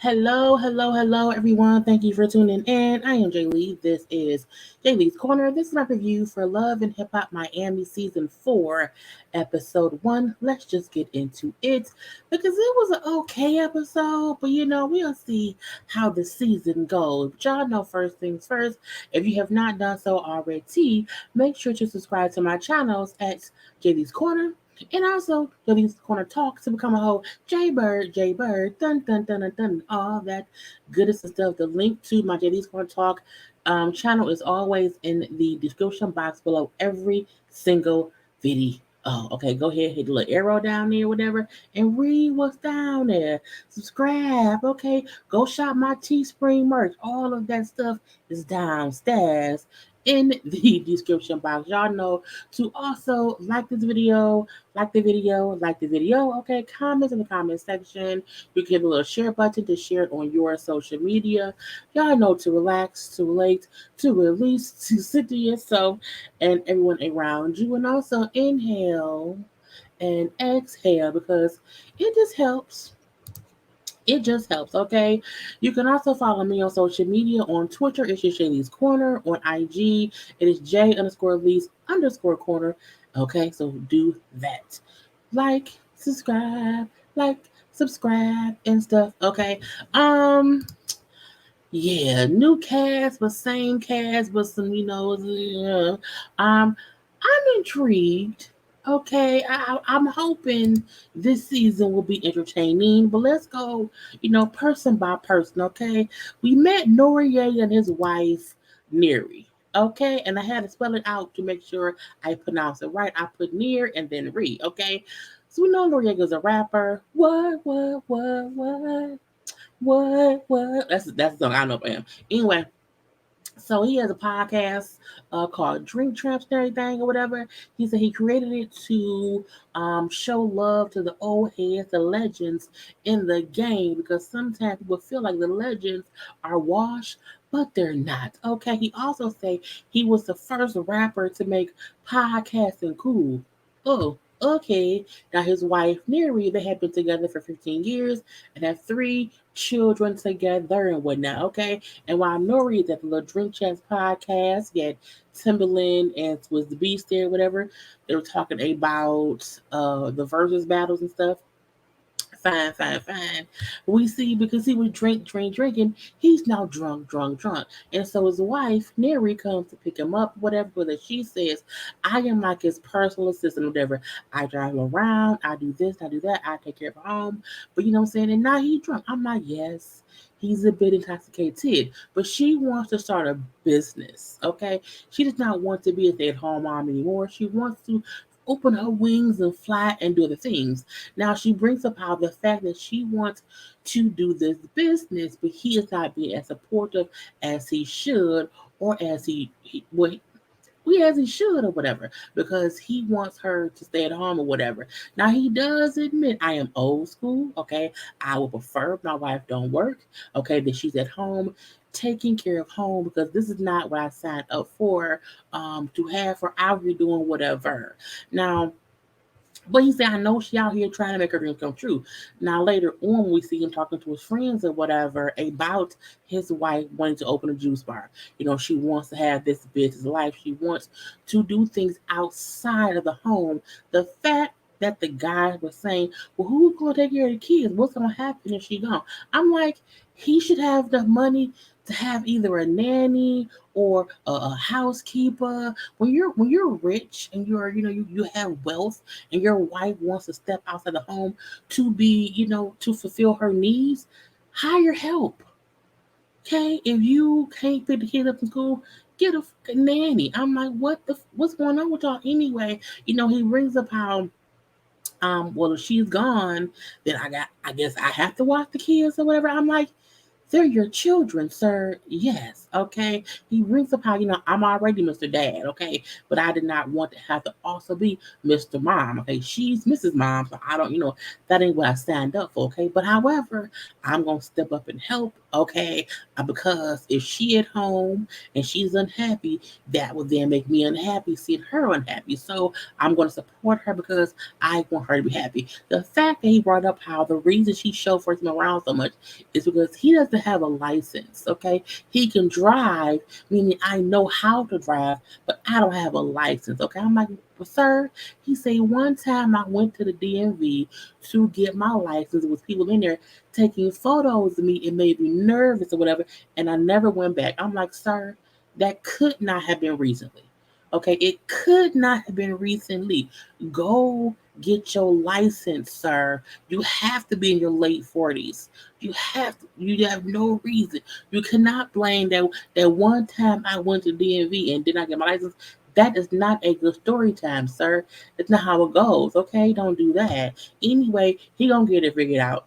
Hello, everyone. Thank you for tuning in. I am Jaylee. This is JayLeesCorner. This is my review for Love and Hip Hop Miami Season 4, Episode 1. Let's just get into it because it was an okay episode, but we'll see how the season goes. But y'all know first things first, if you have not done so already, make sure to subscribe to my channels at JayLeesCorner. And also, Jaylee's Corner Talk to become a whole JayBird, dun, all that goodness and stuff. The link to my Jaylee's Corner Talk channel is always in the description box below every single video. Oh, okay, go ahead, hit the little arrow down there, whatever, and read what's down there. Subscribe, okay? Go shop my Teespring merch. All of that stuff is downstairs in the description box. Y'all know to also like the video, okay? Comments in the comment section. You can hit the little share button to share it on your social media. Y'all know to relax, to relate, to release, to sit to yourself and everyone around you. And also inhale and exhale because it just helps. It just helps, okay? You can also follow me on social media. On Twitter, it's just Jaylee's Corner. On IG, it is J_Lees_Corner. Okay, so do that. Like, subscribe, like, subscribe, and stuff, okay? Yeah, new cast, but same cast, but some, I'm intrigued. Okay, I'm hoping this season will be entertaining, but let's go, person by person. Okay, we met Noriega and his wife Neri. Okay, and I had to spell it out to make sure I pronounce it right. I put near and then re. Okay, so we know Noriega's a rapper. What? That's the song I know for him. Anyway, so he has a podcast called Drink Champs and everything or whatever. He said he created it to show love to the old heads, the legends in the game, because sometimes people feel like the legends are washed, but they're not. Okay. He also said he was the first rapper to make podcasting cool. Oh, okay. Now his wife Neri, they had been together for 15 years and have 3 children together and whatnot. Okay. And while Nori is at the little Drink Chats podcast, you had Timberland and was the Beast there, whatever. They were talking about the versus battles and stuff. Fine. We see because he was drinking, he's now drunk. And so his wife, Neri, comes to pick him up, whatever, but she says, I am like his personal assistant, whatever. I drive him around, I do this, I do that, I take care of home. But you know what I'm saying? And now he's drunk. I'm like, yes, he's a bit intoxicated. But she wants to start a business, okay? She does not want to be a stay-at-home mom anymore. She wants to open her wings and fly and do other things. Now she brings up how the fact that she wants to do this business, but he is not being as supportive as he should, or as as he should, or whatever, because he wants her to stay at home or whatever. Now he does admit I am old school. Okay, I would prefer if my wife don't work. Okay, that she's at home taking care of home because this is not what I signed up for. To have her out here doing whatever. Now but he said, I know she out here trying to make her dreams come true. Now, later on, we see him talking to his friends or whatever about his wife wanting to open a juice bar. She wants to have this business life. She wants to do things outside of the home. The fact that the guy was saying, well, who's going to take care of the kids? What's going to happen if she gone? I'm like, he should have the money to have either a nanny or a housekeeper. When you're rich and you have wealth and your wife wants to step outside the home to be, to fulfill her needs, hire help. Okay, if you can't pick the kids up in school, get a fucking nanny. I'm like, what's going on with y'all anyway? He brings up how well, if she's gone, then I guess I have to watch the kids or whatever. I'm like, they're your children, sir. Yes. Okay. He brings up how, I'm already Mr. Dad. Okay. But I did not want to have to also be Mr. Mom. Okay. She's Mrs. Mom. So I don't, that ain't what I signed up for. Okay. But however, I'm going to step up and help Okay, because if she at home and she's unhappy, that would then make me unhappy, seeing her unhappy. So I'm going to support her because I want her to be happy. The fact that he brought up how the reason she chauffeurs him around so much is because he doesn't have a license. Okay, he can drive, meaning I know how to drive, but I don't have a license. Okay, I'm like, well, sir. He said one time I went to the DMV to get my license with people in there taking photos of me. It made me nervous or whatever, and I never went back. I'm like, sir, that could not have been recently. Okay, it could not have been recently. Go get your license, sir. You have to be in your late 40s. You have no reason. You cannot blame that one time I went to DMV and did not get my license. That is not a good story time, sir. That's not how it goes. Okay, don't do that. Anyway, he gonna get it figured out.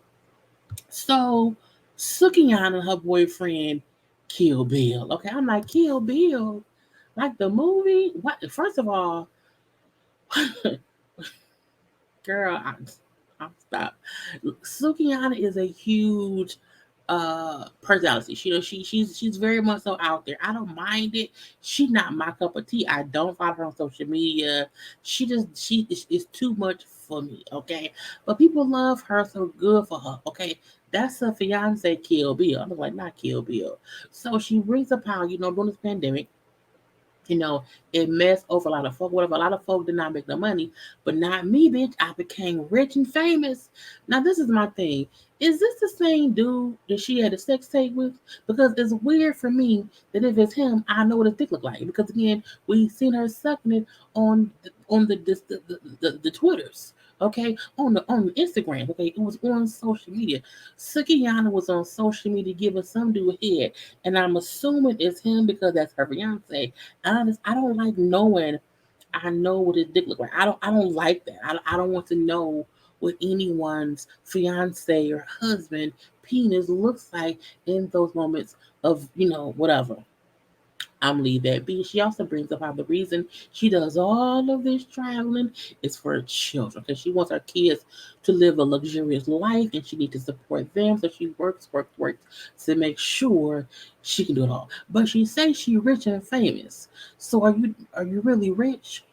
So Sukiyana and her boyfriend Kill Bill. Okay, I'm like, Kill Bill, like the movie. What? First of all, girl, I'll stop. Sukiyana is a huge personality. She's very much so out there. I don't mind it. She's not my cup of tea. I don't follow her on social media. She is too much for me. Okay, but people love her, so good for her. Okay, that's her fiance Kill Bill. I'm like, not Kill Bill. So she brings up how during this pandemic, you know, it messed over a lot of folk. Whatever, a lot of folk did not make no money, but not me, bitch. I became rich and famous. Now, this is my thing. Is this the same dude that she had a sex tape with? Because it's weird for me that if it's him, I know what his dick look like. Because again, we seen her sucking it on the Twitters. Okay, on the Instagram. Okay, it was on social media. Sukiyana was on social media giving some dude a head, and I'm assuming it's him because that's her fiance. I don't like knowing. I know what his dick look like. I don't like that. I don't want to know what anyone's fiance or husband penis looks like in those moments of whatever. I'm leave that be. She also brings up how the reason she does all of this traveling is for her children because she wants her kids to live a luxurious life and she needs to support them. So she works to make sure she can do it all. But she says she rich and famous. So are you really rich?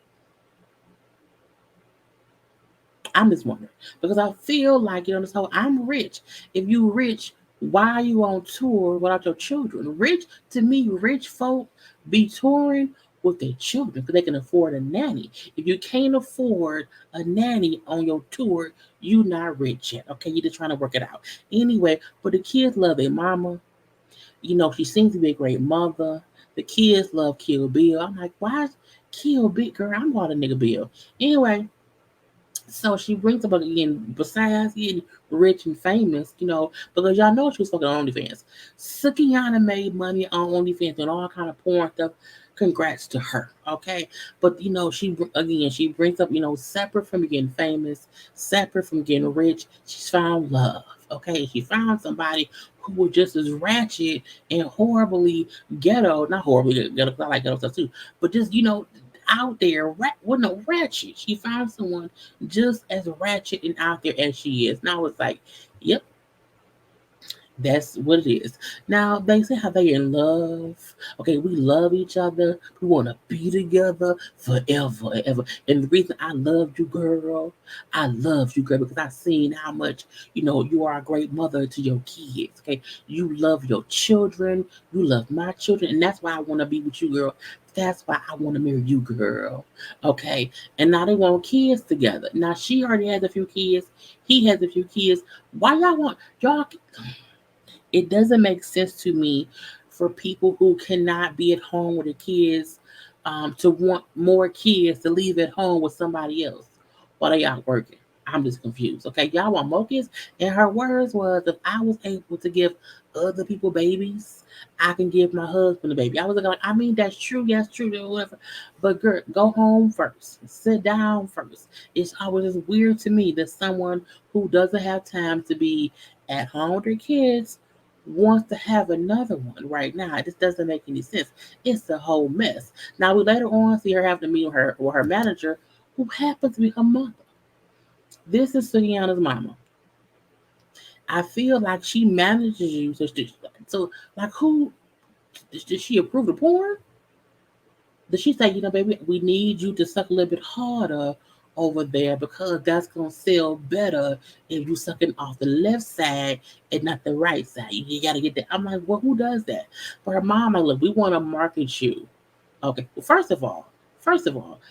I'm just wondering because I feel like this whole I'm rich. If you rich, why are you on tour without your children? Rich to me, rich folk be touring with their children because they can afford a nanny. If you can't afford a nanny on your tour, you not rich yet. Okay, you're just trying to work it out anyway. But the kids love their mama. She seems to be a great mother. The kids love Kill Bill. I'm like, why is Kill Bill? Girl, I'm called a nigga Bill. Anyway, so she brings up again, besides getting rich and famous, because y'all know she was fucking on OnlyFans. Sukiyana made money on OnlyFans and all kind of porn stuff. Congrats to her, okay? But she brings up, separate from getting famous, separate from getting rich, she's found love. Okay, she found somebody who was just as ratchet and horribly ghetto, not horribly ghetto, 'cause I like ghetto stuff too, but just out there, no ratchet. She found someone just as ratchet and out there as she is. Now it's like, yep, that's what it is. Now they say how they in love. Okay, we love each other. We want to be together forever and ever. And the reason I loved you, girl, I loved you, girl, because I seen how much you are a great mother to your kids. Okay, you love your children. You love my children, and that's why I want to be with you, girl. That's why I want to marry you, girl. Okay, and now they want kids together. Now she already has a few kids. He has a few kids. Why y'all? It doesn't make sense to me for people who cannot be at home with the kids to want more kids to leave at home with somebody else while they out working. I'm just confused. Okay, y'all want more kids? And her words was, if I was able to give other people babies, I can give my husband a baby. I was like, I mean, that's true. Yes, true. Whatever. But girl, go home first. Sit down first. It's always weird to me that someone who doesn't have time to be at home with their kids wants to have another one right now. It just doesn't make any sense. It's a whole mess. Now we later on see her having to meet with her manager, who happens to be her mother. This is Sugiyana's mama. I feel like she manages you. So like, who did she approve the porn? Did she say, baby, we need you to suck a little bit harder over there because that's gonna sell better if you sucking off the left side and not the right side. You gotta get that. I'm like, well, who does that? But her mom, like, look, we want to market you. Okay, well, first of all,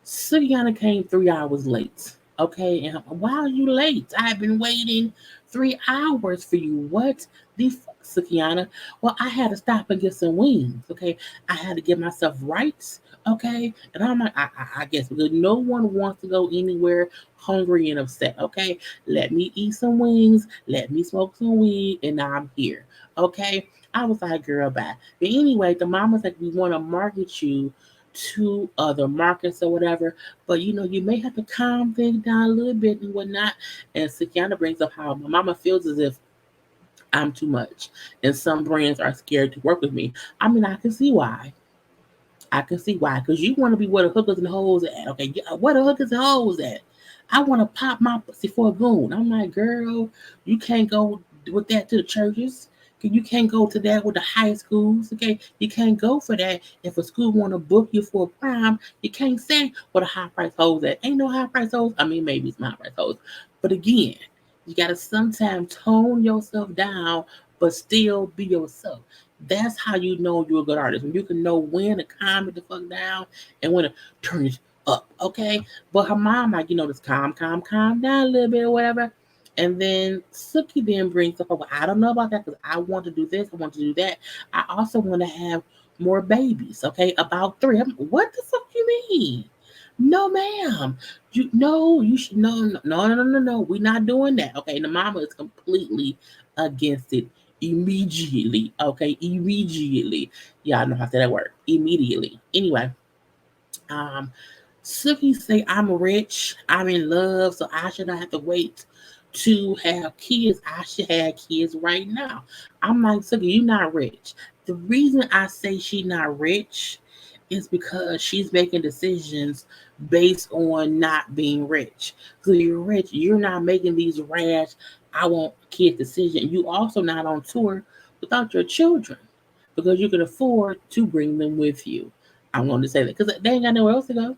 Sukiana came 3 hours late. Okay, and why are you late? I've been waiting 3 hours for you. What the fuck, Sukiana? Well, I had to stop and get some wings. Okay, I had to get myself right. Okay, and I'm like, I guess because no one wants to go anywhere hungry and upset. Okay, let me eat some wings, let me smoke some weed, and now I'm here. Okay, I was like, girl, bye. But anyway, the mom was like, we want to market you to other markets or whatever. But you may have to calm things down a little bit and whatnot. And Sikiana brings up how my mama feels as if I'm too much, and some brands are scared to work with me. I mean, I can see why. I can see why, because you want to be where the hookers and hoes at. Okay, yeah, where the hookers and hoes at? I want to pop my pussy for a goon. I'm like, girl, you can't go with that to the churches. You can't go to that with the high schools. Okay, you can't go for that if a school want to book you for a prom. You can't say what a high price hoes at. Ain't no high price hoes. I mean, maybe it's my price hoes, but again, you gotta sometimes tone yourself down, but still be yourself. That's how you know you're a good artist. When you can know when to calm it the fuck down and when to turn it up, okay? But her mom, like, just calm down a little bit or whatever. And then Suki then brings up, well, I don't know about that because I want to do this, I want to do that. I also want to have more babies, okay? About three. What the fuck you mean? No, ma'am. You should no. We're not doing that. Okay. And the mama is completely against it immediately. Okay, immediately. Yeah, I know how to say that word. Immediately. Anyway, um, Suki say I'm rich, I'm in love, so I should not have to wait to have kids. I should have kids right now. I'm like, Suki, you're not rich. The reason I say she's not rich is because she's making decisions based on not being rich. So you're rich, you're not making these rash, I want kids decisions. You also not on tour without your children because you can afford to bring them with you. I'm going to say that because they ain't got nowhere else to go.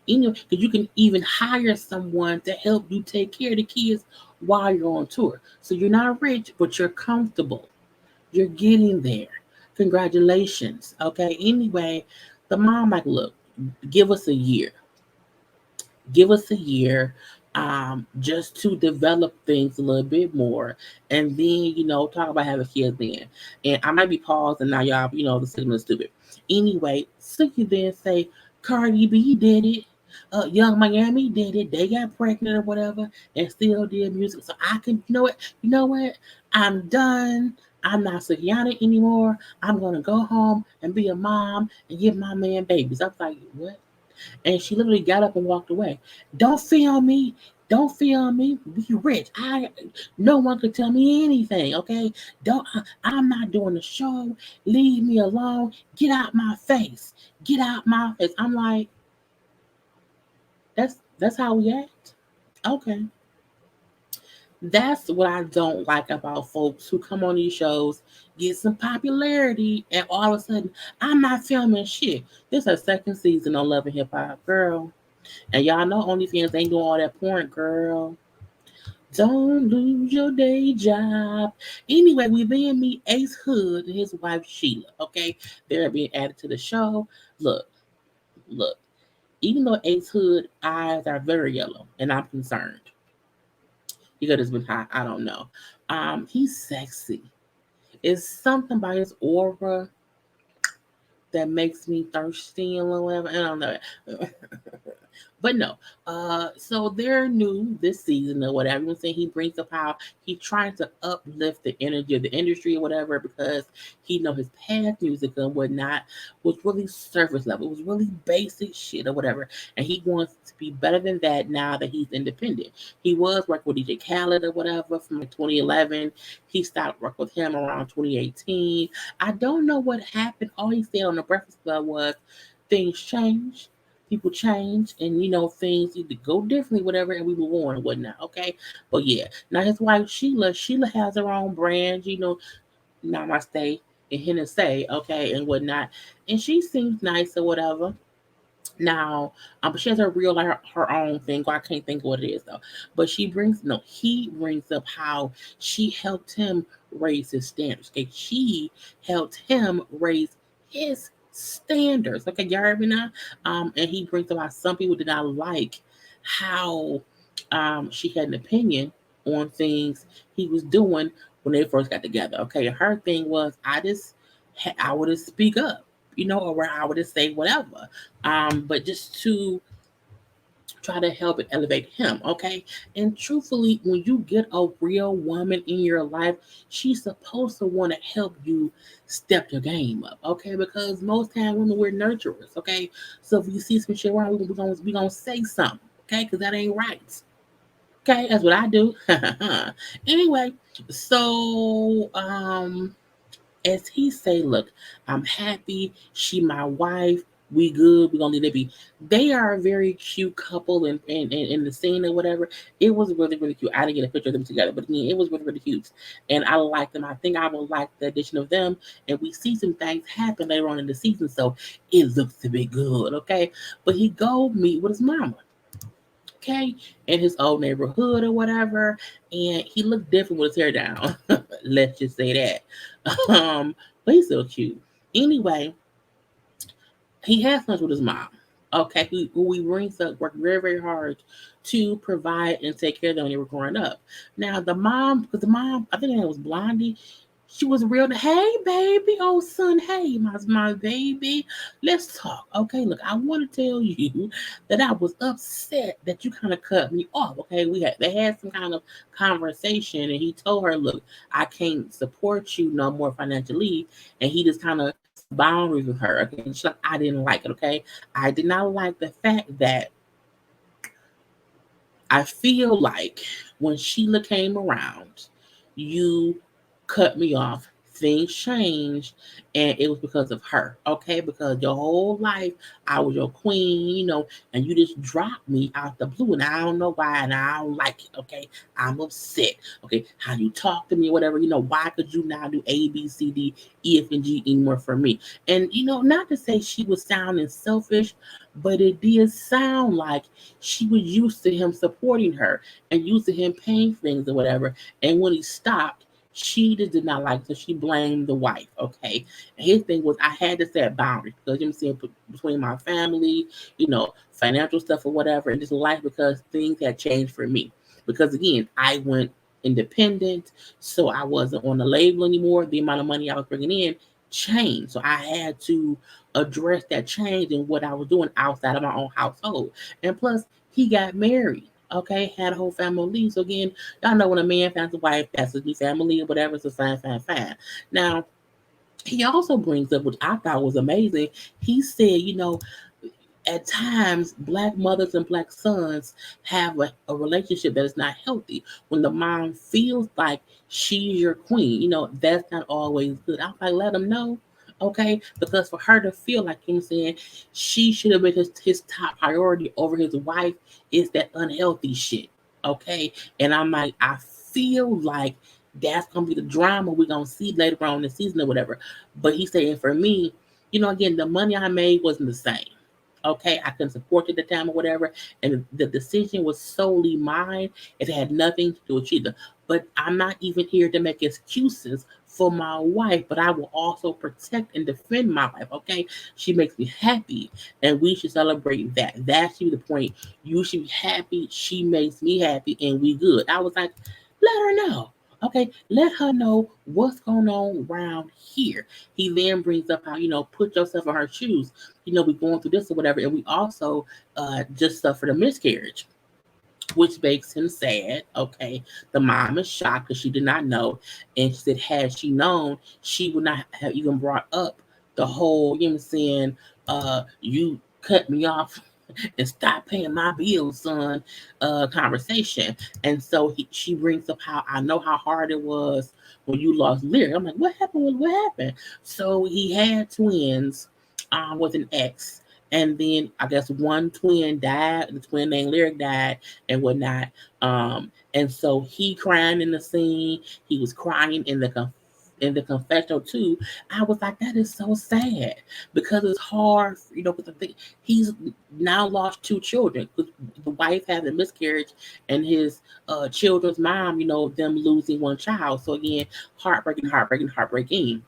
Because you can even hire someone to help you take care of the kids while you're on tour. So you're not rich, but you're comfortable. You're getting there. Congratulations. Okay. Anyway, the mom like, look, give us a year. Give us a year, just to develop things a little bit more, and then talk about having kids then. And I might be pausing now, y'all. The segment is stupid. Anyway, so you then say Cardi B did it. Young Miami did it. They got pregnant or whatever, and still did music. So I can, you know what? I'm done. I'm not Sukiana anymore. I'm gonna go home and be a mom and give my man babies. I was like, what? And she literally got up and walked away. Don't film me. Don't film me. Be rich. No one could tell me anything. Okay. I'm not doing the show. Leave me alone. Get out my face. Get out my face. I'm like, that's how we act. Okay. That's what I don't like about folks who come on these shows, get some popularity, and all of a sudden, I'm not filming shit. This is her second season on Love and Hip Hop, girl. And y'all know OnlyFans ain't doing all that porn, girl. Don't lose your day job. Anyway, we then meet Ace Hood and his wife Sheila. Okay, they're being added to the show. Look, look. Even though Ace Hood eyes are very yellow, and I'm concerned because it's been hot. I don't know. He's sexy. It's something about his aura that makes me thirsty or whatever. I don't know. But no, so they're new this season or whatever. Everyone's saying he brings up how he's trying to uplift the energy of the industry or whatever because he know his past music and whatnot was really surface level. It was really basic shit or whatever. And he wants to be better than that now that he's independent. He was working with DJ Khaled or whatever from like 2011. He stopped working with him around 2018. I don't know what happened. All he said on the Breakfast Club was things changed. people change, and things either go differently, whatever, and we move on and whatnot. Okay, but yeah, now his wife Sheila has her own brand. Namaste and Hennessy, okay, and whatnot, and she seems nice or whatever. Now, but she has her real her own thing. I can't think of what it is though. But she brings no. He brings up how she helped him raise his standards. Okay, she helped him raise his standards. Okay, y'all heard me now. And he brings up how some people did not like how she had an opinion on things he was doing when they first got together. Okay, her thing was I would just speak up, or I would just say whatever, but just to try to help and elevate him, okay? And truthfully, when you get a real woman in your life, she's supposed to want to help you step your game up, okay? Because most time women we're nurturers, okay? So if you see some shit wrong, we gonna say something, okay? Because that ain't right. Okay, that's what I do. Anyway, so as he say, look, I'm happy. She my wife. We good. We gonna let it be. They are a very cute couple, and in the scene or whatever. It was really really cute. I didn't get a picture of them together, but again, it was really really cute, and I like them. I think I will like the addition of them, and we see some things happen later on in the season, so it looks to be good. Okay, but he go meet with his mama. Okay, in his old neighborhood or whatever, and he looked different with his hair down. Let's just say that. But he's so cute. Anyway, he has lunch with his mom. Okay, who we brings up worked very very hard to provide and take care of them when they were growing up. Now the mom, because the mom, I think her name was Blondie. She was real. Hey, baby, oh son, hey, my baby, let's talk. Okay, look, I want to tell you that I was upset that you kind of cut me off. Okay, they had some kind of conversation, and he told her, look, I can't support you no more financially, and he just kind of boundaries with her. Okay, and she's like, I didn't like it. Okay, I did not like the fact that I feel like when Sheila came around, you cut me off. Things changed, and it was because of her. Okay, because your whole life I was your queen, and you just dropped me out the blue, and I don't know why, and I don't like it. Okay, I'm upset. Okay, how you talk to me, or whatever. Why could you not do A, B, C, D, E, F, and G anymore for me? And not to say she was sounding selfish, but it did sound like she was used to him supporting her and used to him paying things or whatever. And when he stopped, she just did not like it. So she blamed the wife. Okay. And his thing was, I had to set boundaries because I'm saying between my family, financial stuff or whatever, and just life because things had changed for me. Because again, I went independent, so I wasn't on the label anymore. The amount of money I was bringing in changed. So I had to address that change in what I was doing outside of my own household. And plus, he got married. Okay, had a whole family. So again, y'all know when a man finds a wife, that's his new family or whatever. So fine, fine, fine. Now he also brings up, which I thought was amazing. He said, at times black mothers and black sons have a relationship that is not healthy when the mom feels like she's your queen. That's not always good. I'm like, let them know. Okay, because for her to feel like him saying she should have been his top priority over his wife is that unhealthy shit. Okay, and I'm like, I feel like that's gonna be the drama we're gonna see later on in the season or whatever. But he's saying for me, again, the money I made wasn't the same. Okay, I couldn't support it at the time or whatever, and the decision was solely mine. It had nothing to do with either. But I'm not even here to make excuses for my wife, but I will also protect and defend my wife. Okay, she makes me happy, and we should celebrate that. That should be the point. You should be happy. She makes me happy, and we good. I was like, let her know. Okay, let her know what's going on around here. He then brings up how, put yourself in her shoes. We're going through this or whatever, and we also just suffered a miscarriage, which makes him sad. Okay, the mom is shocked because she did not know, and she said, had she known, she would not have even brought up the whole, you know what I'm saying, you cut me off and stop paying my bills, son, conversation. And so she brings up how I know how hard it was when you lost Lyric. I'm like, what happened? What happened? So he had twins with an ex, And then I guess one twin died. The twin named Lyric died and whatnot. And so he crying in the scene. He was crying in the confessional too. I was like, that is so sad because it's hard, because I think he's now lost two children. 'Cause the wife had a miscarriage, and his children's mom, them losing one child. So again, heartbreaking, heartbreaking, heartbreaking.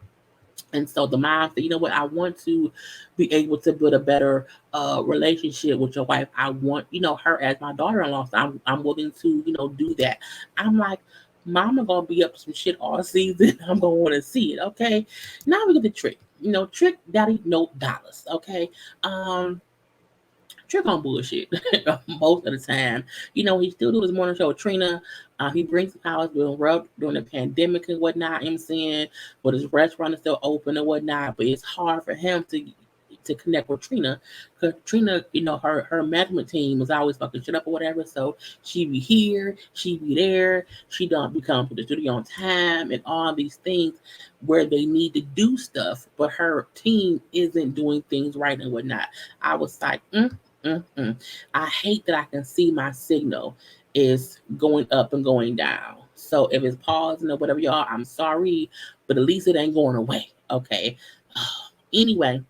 And so the mom said, you know what, I want to be able to build a better relationship with your wife. I want, her as my daughter-in-law. So I'm willing to, do that. I'm like, Mama gonna be up to some shit all season. I'm gonna want to see it. Okay. Now we get the trick. Trick Daddy No Dollars. Okay. Um, Trick on bullshit most of the time. He still do his morning show with Trina. He brings the powers during the pandemic and whatnot. I'm saying, but his restaurant is still open and whatnot. But it's hard for him to connect with Trina because Trina, her management team was always fucking shit up or whatever. So she be here, she be there. She don't become to the studio on time and all these things where they need to do stuff, but her team isn't doing things right and whatnot. I was like, mm. I hate that I can see my signal is going up and going down. So if it's pausing or whatever, y'all, I'm sorry, but at least it ain't going away. Okay. Anyway,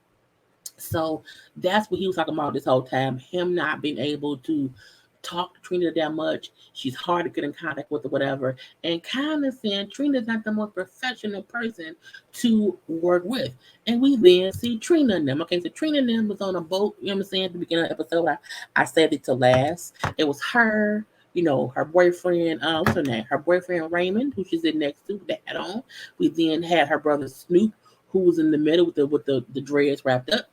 so that's what he was talking about this whole time. Him not being able to talk to Trina that much. She's hard to get in contact with or whatever. And kind of saying Trina's not the most professional person to work with. And we then see Trina and them. Okay, so Trina and them was on a boat, you know what I'm saying, at the beginning of the episode. I said it to last. It was her, her boyfriend, what's her name? Her boyfriend Raymond, who she's in next to, that had on. We then had her brother Snoop, who was in the middle with the dreads wrapped up.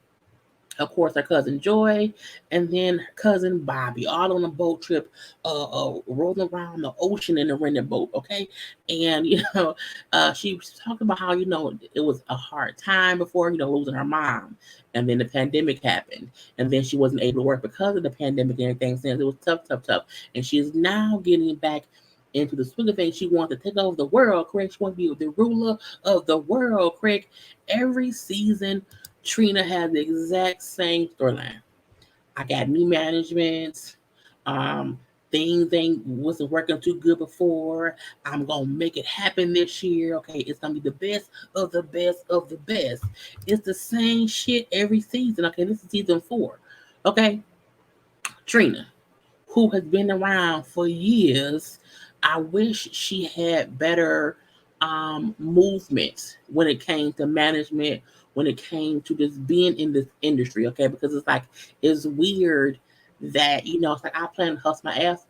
Of course, her cousin Joy, and then her cousin Bobby, all on a boat trip, rolling around the ocean in a rented boat. Okay, and she was talking about how it was a hard time before losing her mom, and then the pandemic happened, and then she wasn't able to work because of the pandemic and everything. Since it was tough, tough, tough, and she is now getting back into the swing of things. She wants to take over the world, correct? She wants to be the ruler of the world, correct? Every season Trina had the exact same storyline. I got new management. Um, things ain't wasn't working too good before. I'm gonna make it happen this year. Okay, it's gonna be the best of the best of the best. It's the same shit every season. Okay, this is season 4. Okay, Trina, who has been around for years, I wish she had better movement when it came to management, when it came to just being in this industry, okay? Because it's like it's weird that it's like I plan to hustle my ass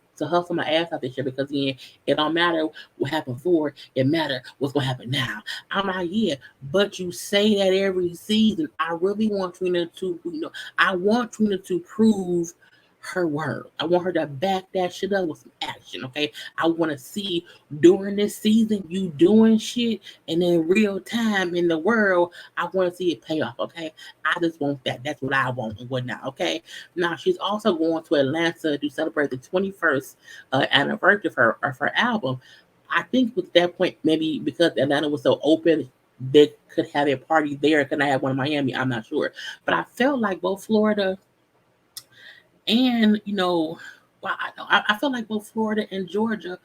out this year because again, it don't matter what happened before, it matter what's gonna happen now. I'm like, yeah, but you say that every season. I really want Trina to, I want Trina to prove her word. I want her to back that shit up with some action, okay? I want to see during this season you doing shit and in real time in the world, I want to see it pay off, okay? I just want that. That's what I want and whatnot, okay? Now, she's also going to Atlanta to celebrate the 21st anniversary of her album. I think at that point, maybe because Atlanta was so open, they could have a party there. Could I have one in Miami? I'm not sure. But I felt like both Florida and well, I feel like both Florida and Georgia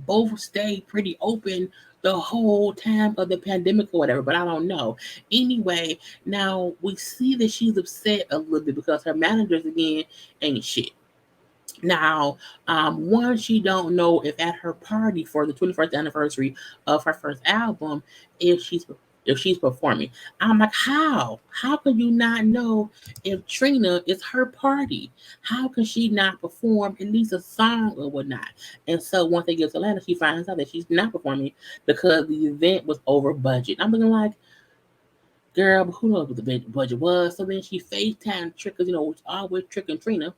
both stayed pretty open the whole time of the pandemic or whatever, but I don't know. Anyway, now we see that she's upset a little bit because her managers again ain't shit. Now, one, she don't know if at her party for the 21st anniversary of her first album, if she's performing. I'm like, how? How could you not know if Trina is her party? How can she not perform at least a song or whatnot? And so once they get to Atlanta, she finds out that she's not performing because the event was over budget. I'm looking like, girl, but who knows what the budget was? So then she FaceTime Trick, because it's always Trick and Trina.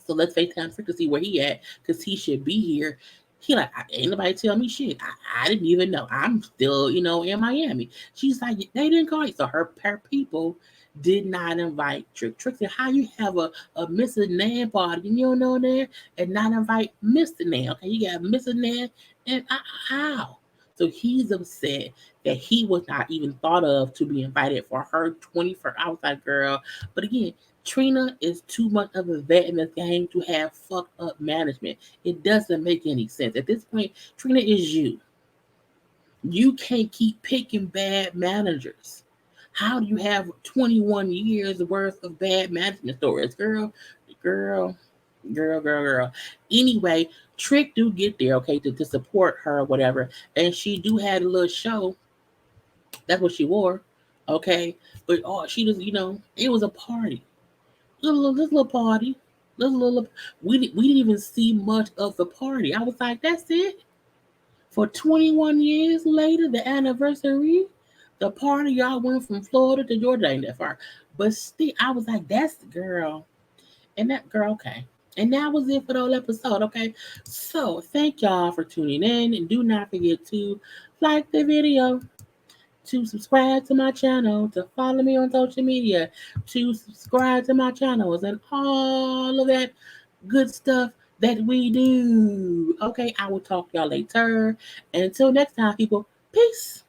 So let's FaceTime Frick to see where he at, because he should be here. He like, ain't nobody tell me shit. I didn't even know. I'm still, in Miami. She's like, they didn't call you. So her people did not invite Trick. Trick said, how you have a Mrs. Nan party and you don't know there and not invite Mr. Nan? Okay, you got Mrs. Nan and how? So he's upset that he was not even thought of to be invited for her 21st. I was like, girl. But again, Trina is too much of a vet in this game to have fucked up management. It doesn't make any sense. At this point, Trina is you. You can't keep picking bad managers. How do you have 21 years worth of bad management stories, girl? Girl, girl. Anyway, Trick do get there, okay, to support her or whatever. And she do had a little show. That's what she wore, okay? But oh, she just, it was a party. This little party. We didn't even see much of the party. I was like, that's it? For 21 years later, the anniversary, the party, y'all went from Florida to Georgia, ain't that far. But still, I was like, that's the girl. And that girl, okay. And that was it for the whole episode, okay? So, thank y'all for tuning in. And do not forget to like the video, to subscribe to my channel, to follow me on social media, to subscribe to my channels, and all of that good stuff that we do. Okay, I will talk to y'all later. And until next time, people, peace.